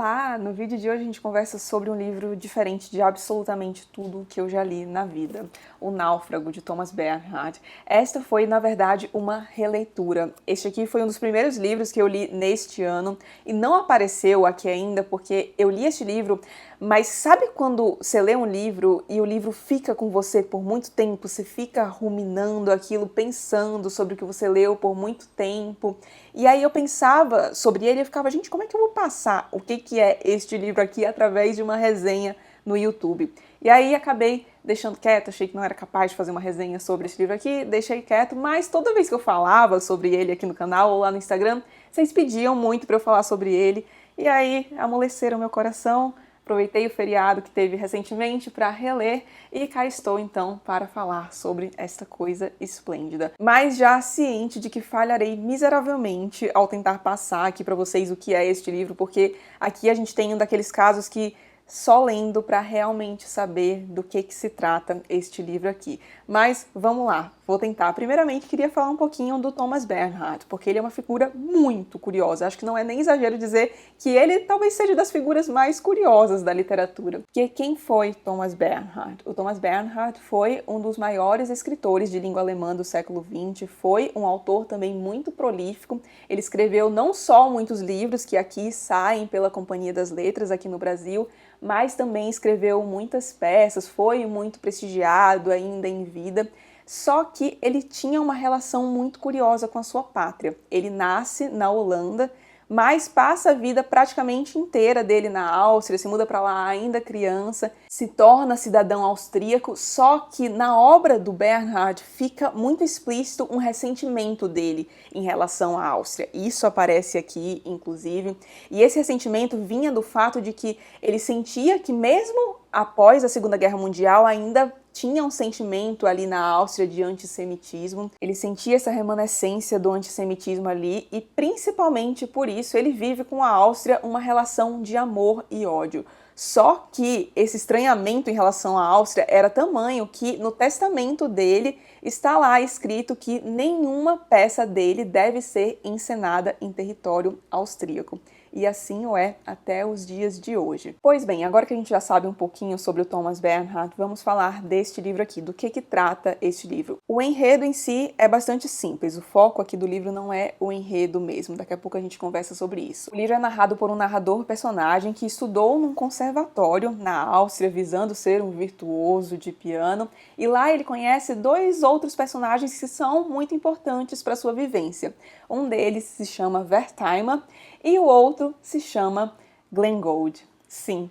Olá! No vídeo de hoje a gente conversa sobre um livro diferente de absolutamente tudo que eu já li na vida, O Náufrago, de Thomas Bernhard. Esta foi, na verdade, uma releitura. Este aqui foi um dos primeiros livros que eu li neste ano e não apareceu aqui ainda porque eu li este livro, mas sabe quando você lê um livro e o livro fica com você por muito tempo, você fica ruminando aquilo, pensando sobre o que você leu por muito tempo, e aí eu pensava sobre ele e eu ficava, gente, como é que eu vou passar o que é este livro aqui através de uma resenha no YouTube? E aí acabei deixando quieto, achei que não era capaz de fazer uma resenha sobre esse livro aqui, deixei quieto, mas toda vez que eu falava sobre ele aqui no canal ou lá no Instagram, vocês pediam muito para eu falar sobre ele, e aí amoleceram meu coração. Aproveitei o feriado que teve recentemente para reler e cá estou então para falar sobre esta coisa esplêndida. Mas já ciente de que falharei miseravelmente ao tentar passar aqui para vocês o que é este livro, porque aqui a gente tem um daqueles casos que só lendo para realmente saber do que se trata este livro aqui. Mas vamos lá, vou tentar. Primeiramente, queria falar um pouquinho do Thomas Bernhard, porque ele é uma figura muito curiosa. Acho que não é nem exagero dizer que ele talvez seja das figuras mais curiosas da literatura. Porque quem foi Thomas Bernhard? O Thomas Bernhard foi um dos maiores escritores de língua alemã do século XX, foi um autor também muito prolífico. Ele escreveu não só muitos livros que aqui saem pela Companhia das Letras aqui no Brasil, mas também escreveu muitas peças, foi muito prestigiado ainda em vida, só que ele tinha uma relação muito curiosa com a sua pátria. Ele nasce na Holanda, mas passa a vida praticamente inteira dele na Áustria, se muda para lá ainda criança, se torna cidadão austríaco, só que na obra do Bernhard fica muito explícito um ressentimento dele em relação à Áustria. Isso aparece aqui, inclusive, e esse ressentimento vinha do fato de que ele sentia que mesmo após a Segunda Guerra Mundial ainda tinha um sentimento ali na Áustria de antissemitismo, ele sentia essa remanescência do antissemitismo ali e principalmente por isso ele vive com a Áustria uma relação de amor e ódio. Só que esse estranhamento em relação à Áustria era tamanho que no testamento dele está lá escrito que nenhuma peça dele deve ser encenada em território austríaco. E assim o é até os dias de hoje. Pois bem, agora que a gente já sabe um pouquinho sobre o Thomas Bernhard, vamos falar deste livro aqui, do que trata este livro. O enredo em si é bastante simples, o foco aqui do livro não é o enredo mesmo, daqui a pouco a gente conversa sobre isso. O livro é narrado por um narrador-personagem que estudou num conservatório na Áustria, visando ser um virtuoso de piano, e lá ele conhece dois outros personagens que são muito importantes para sua vivência. Um deles se chama Wertheimer, e o outro se chama Glengold. Sim,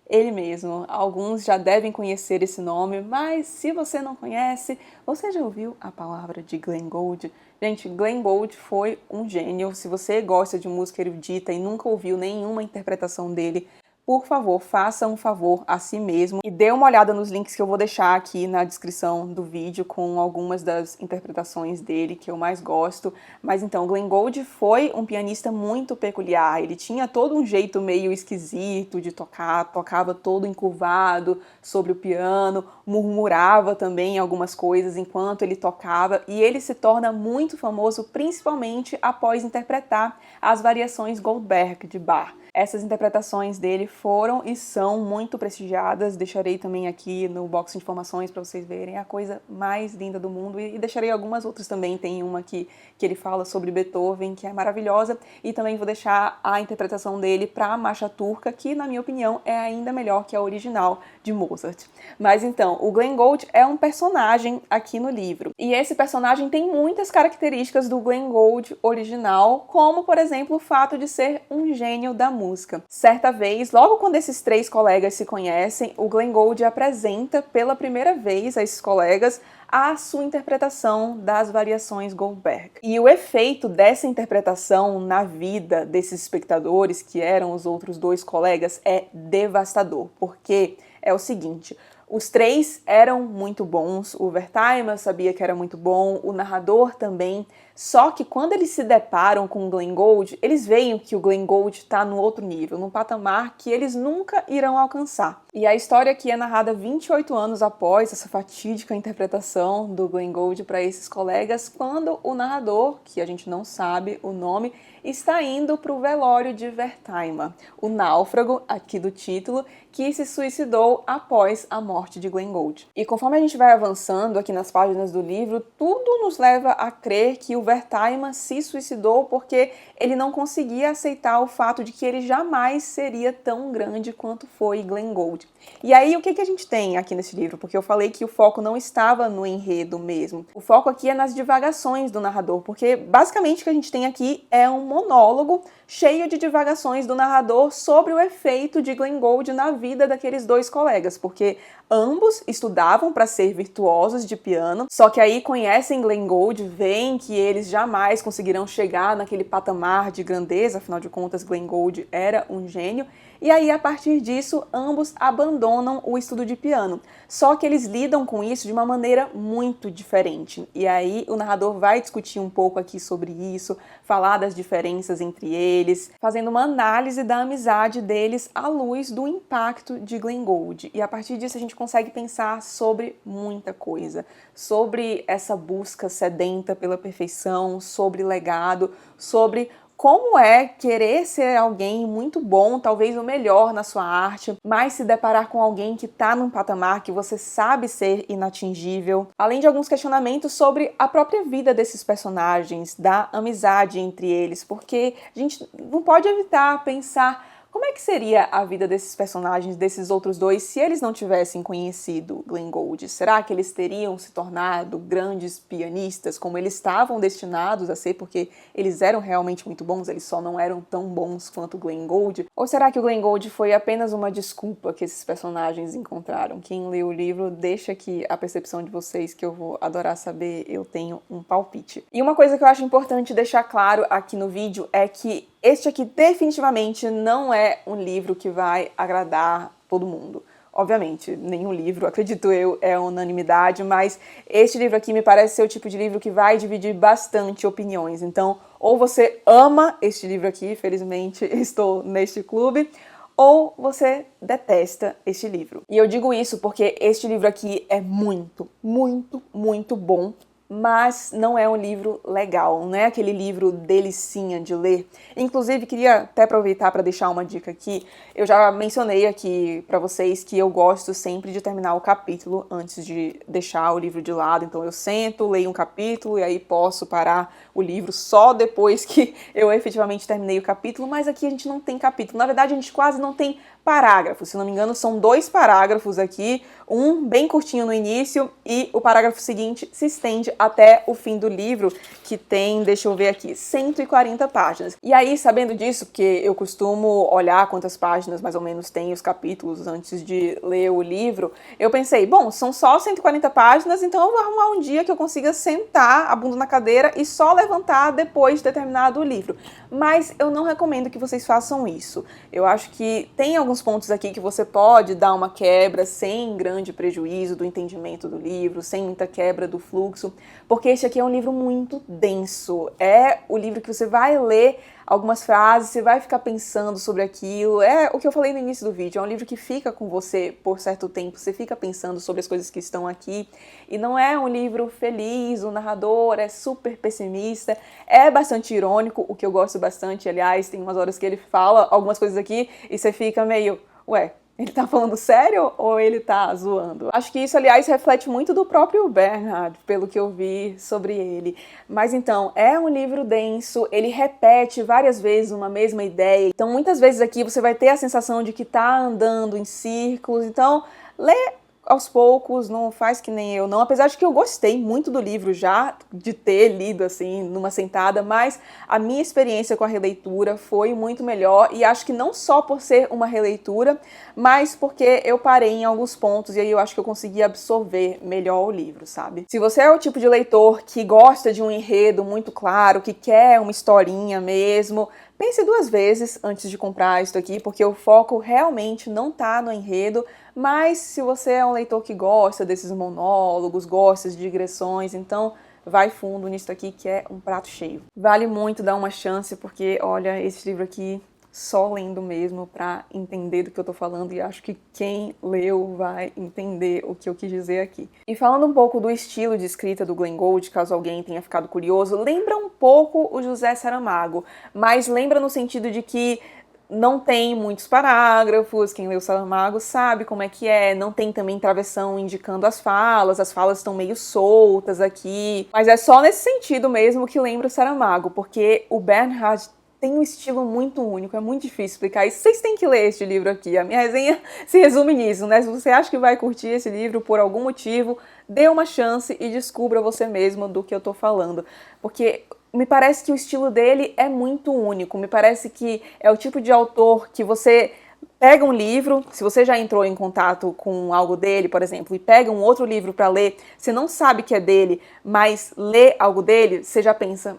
ele mesmo. Alguns já devem conhecer esse nome, mas se você não conhece, você já ouviu a palavra de Glengold? Gente, Glengold foi um gênio. Se você gosta de música erudita e nunca ouviu nenhuma interpretação dele, por favor, faça um favor a si mesmo e dê uma olhada nos links que eu vou deixar aqui na descrição do vídeo com algumas das interpretações dele que eu mais gosto. Mas então, Glengold foi um pianista muito peculiar, ele tinha todo um jeito meio esquisito de tocar, tocava todo encurvado sobre o piano, murmurava também algumas coisas enquanto ele tocava e ele se torna muito famoso principalmente após interpretar as variações Goldberg de Bach. Essas interpretações dele foram e são muito prestigiadas, deixarei também aqui no box de informações para vocês verem, é a coisa mais linda do mundo e deixarei algumas outras também, tem uma que ele fala sobre Beethoven, que é maravilhosa, e também vou deixar a interpretação dele para a Marcha Turca, que na minha opinião é ainda melhor que a original de Mozart. Mas então, o Glengold é um personagem aqui no livro, e esse personagem tem muitas características do Glengold original, como por exemplo o fato de ser um gênio da música. Certa vez, logo quando esses três colegas se conhecem, o Glengold apresenta pela primeira vez a esses colegas a sua interpretação das variações Goldberg. E o efeito dessa interpretação na vida desses espectadores, que eram os outros dois colegas, é devastador, porque é o seguinte: os três eram muito bons, o Wertheimer sabia que era muito bom, o narrador também, só que quando eles se deparam com o Glengold, eles veem que o Glengold está no outro nível, num patamar que eles nunca irão alcançar. E a história aqui é narrada 28 anos após essa fatídica interpretação do Glengold para esses colegas, quando o narrador, que a gente não sabe o nome, está indo para o velório de Wertheimer, o náufrago, aqui do título, que se suicidou após a morte de Glenn Gould. E conforme a gente vai avançando aqui nas páginas do livro, tudo nos leva a crer que o Wertheimer se suicidou porque ele não conseguia aceitar o fato de que ele jamais seria tão grande quanto foi Glenn Gould. E aí, o que a gente tem aqui nesse livro? Porque eu falei que o foco não estava no enredo mesmo. O foco aqui é nas divagações do narrador, porque basicamente o que a gente tem aqui é um monólogo cheio de divagações do narrador sobre o efeito de Glenn Gould na vida daqueles dois colegas, porque ambos estudavam para ser virtuosos de piano, só que aí conhecem Glenn Gould, veem que eles jamais conseguirão chegar naquele patamar de grandeza, afinal de contas Glenn Gould era um gênio, e aí a partir disso ambos abandonam o estudo de piano. Só que eles lidam com isso de uma maneira muito diferente. E aí o narrador vai discutir um pouco aqui sobre isso, falar das diferenças entre eles, fazendo uma análise da amizade deles à luz do impacto de Glenn Gould. E a partir disso a gente consegue pensar sobre muita coisa, sobre essa busca sedenta pela perfeição, sobre legado, sobre como é querer ser alguém muito bom, talvez o melhor na sua arte, mas se deparar com alguém que está num patamar que você sabe ser inatingível, além de alguns questionamentos sobre a própria vida desses personagens, da amizade entre eles, porque a gente não pode evitar pensar como é que seria a vida desses personagens, desses outros dois, se eles não tivessem conhecido Glenn Gould? Será que eles teriam se tornado grandes pianistas como eles estavam destinados a ser, porque eles eram realmente muito bons, eles só não eram tão bons quanto Glenn Gould? Ou será que o Glenn Gould foi apenas uma desculpa que esses personagens encontraram? Quem lê o livro, deixa aqui a percepção de vocês, que eu vou adorar saber, eu tenho um palpite. E uma coisa que eu acho importante deixar claro aqui no vídeo é que este aqui definitivamente não é um livro que vai agradar todo mundo. Obviamente, nenhum livro, acredito eu, é unanimidade, mas este livro aqui me parece ser o tipo de livro que vai dividir bastante opiniões. Então, ou você ama este livro aqui, felizmente estou neste clube, ou você detesta este livro. E eu digo isso porque este livro aqui é muito, muito, muito bom, mas não é um livro legal, não é aquele livro delicinha de ler. Inclusive, queria até aproveitar para deixar uma dica aqui. Eu já mencionei aqui para vocês que eu gosto sempre de terminar o capítulo antes de deixar o livro de lado. Então eu sento, leio um capítulo e aí posso parar o livro só depois que eu efetivamente terminei o capítulo, mas aqui a gente não tem capítulo. Na verdade, a gente quase não tem parágrafos. Se não me engano, são 2 parágrafos aqui, um bem curtinho no início e o parágrafo seguinte se estende até o fim do livro, que tem, deixa eu ver aqui, 140 páginas. E aí, sabendo disso, porque eu costumo olhar quantas páginas mais ou menos tem os capítulos antes de ler o livro, eu pensei, bom, são só 140 páginas, então eu vou arrumar um dia que eu consiga sentar a bunda na cadeira e só levantar depois de ter terminado o livro. Mas eu não recomendo que vocês façam isso. Eu acho que tem alguns pontos aqui que você pode dar uma quebra sem grande prejuízo do entendimento do livro, sem muita quebra do fluxo, porque este aqui é um livro muito denso. É o livro que você vai ler algumas frases, você vai ficar pensando sobre aquilo. É o que eu falei no início do vídeo, é um livro que fica com você por certo tempo, você fica pensando sobre as coisas que estão aqui, e não é um livro feliz, o narrador é super pessimista, é bastante irônico, o que eu gosto bastante, aliás, tem umas horas que ele fala algumas coisas aqui e você fica meio, ué, ele tá falando sério ou ele tá zoando? Acho que isso, aliás, reflete muito do próprio Bernhard, pelo que eu vi sobre ele. Mas então, é um livro denso, ele repete várias vezes uma mesma ideia. Então, muitas vezes aqui você vai ter a sensação de que tá andando em círculos. Então, lê aos poucos, não faz que nem eu não, apesar de que eu gostei muito do livro já, de ter lido assim, numa sentada, mas a minha experiência com a releitura foi muito melhor, e acho que não só por ser uma releitura, mas porque eu parei em alguns pontos, e aí eu acho que eu consegui absorver melhor o livro, sabe? Se você é o tipo de leitor que gosta de um enredo muito claro, que quer uma historinha mesmo, pense 2 vezes antes de comprar isso aqui, porque o foco realmente não tá no enredo, mas se você é um leitor que gosta desses monólogos, gosta de digressões, então vai fundo nisso aqui que é um prato cheio. Vale muito dar uma chance, porque olha, esse livro aqui só lendo mesmo para entender do que eu tô falando, e acho que quem leu vai entender o que eu quis dizer aqui. E falando um pouco do estilo de escrita do Glenn Gould, caso alguém tenha ficado curioso, lembra um pouco o José Saramago, mas lembra no sentido de que não tem muitos parágrafos, quem leu Saramago sabe como é que é, não tem também travessão indicando as falas estão meio soltas aqui, mas é só nesse sentido mesmo que lembra o Saramago, porque o Bernhard tem um estilo muito único, é muito difícil explicar isso. Vocês têm que ler este livro aqui, a minha resenha se resume nisso, né? Se você acha que vai curtir esse livro por algum motivo, dê uma chance e descubra você mesmo do que eu tô falando, porque me parece que o estilo dele é muito único, me parece que é o tipo de autor que você pega um livro, se você já entrou em contato com algo dele, por exemplo, e pega um outro livro para ler, você não sabe que é dele, mas lê algo dele, você já pensa,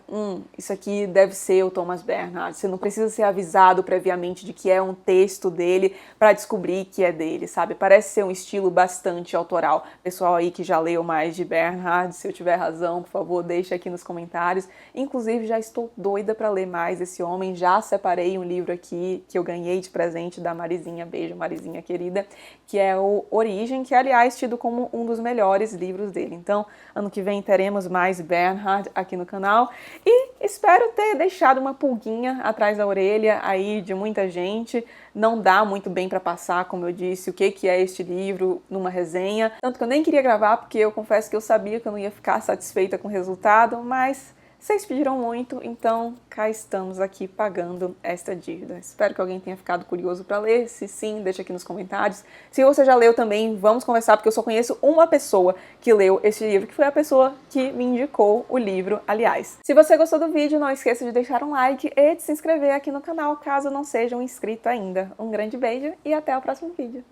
isso aqui deve ser o Thomas Bernhard. Você não precisa ser avisado previamente de que é um texto dele para descobrir que é dele, sabe? Parece ser um estilo bastante autoral. Pessoal aí que já leu mais de Bernhard, se eu tiver razão, por favor, deixa aqui nos comentários. Inclusive, já estou doida para ler mais esse homem, já separei um livro aqui que eu ganhei de presente da Marizinha, beijo Marizinha querida, que é o Origem, que é, aliás, tido como um dos melhores livros dele. Então, ano que vem teremos mais Bernhard aqui no canal e espero ter deixado uma pulguinha atrás da orelha aí de muita gente. Não dá muito bem para passar, como eu disse, o que é este livro numa resenha, tanto que eu nem queria gravar porque eu confesso que eu sabia que eu não ia ficar satisfeita com o resultado, mas vocês pediram muito, então cá estamos aqui pagando esta dívida. Espero que alguém tenha ficado curioso para ler. Se sim, deixa aqui nos comentários. Se você já leu também, vamos conversar, porque eu só conheço uma pessoa que leu esse livro, que foi a pessoa que me indicou o livro, aliás. Se você gostou do vídeo, não esqueça de deixar um like e de se inscrever aqui no canal, caso não seja um inscrito ainda. Um grande beijo e até o próximo vídeo.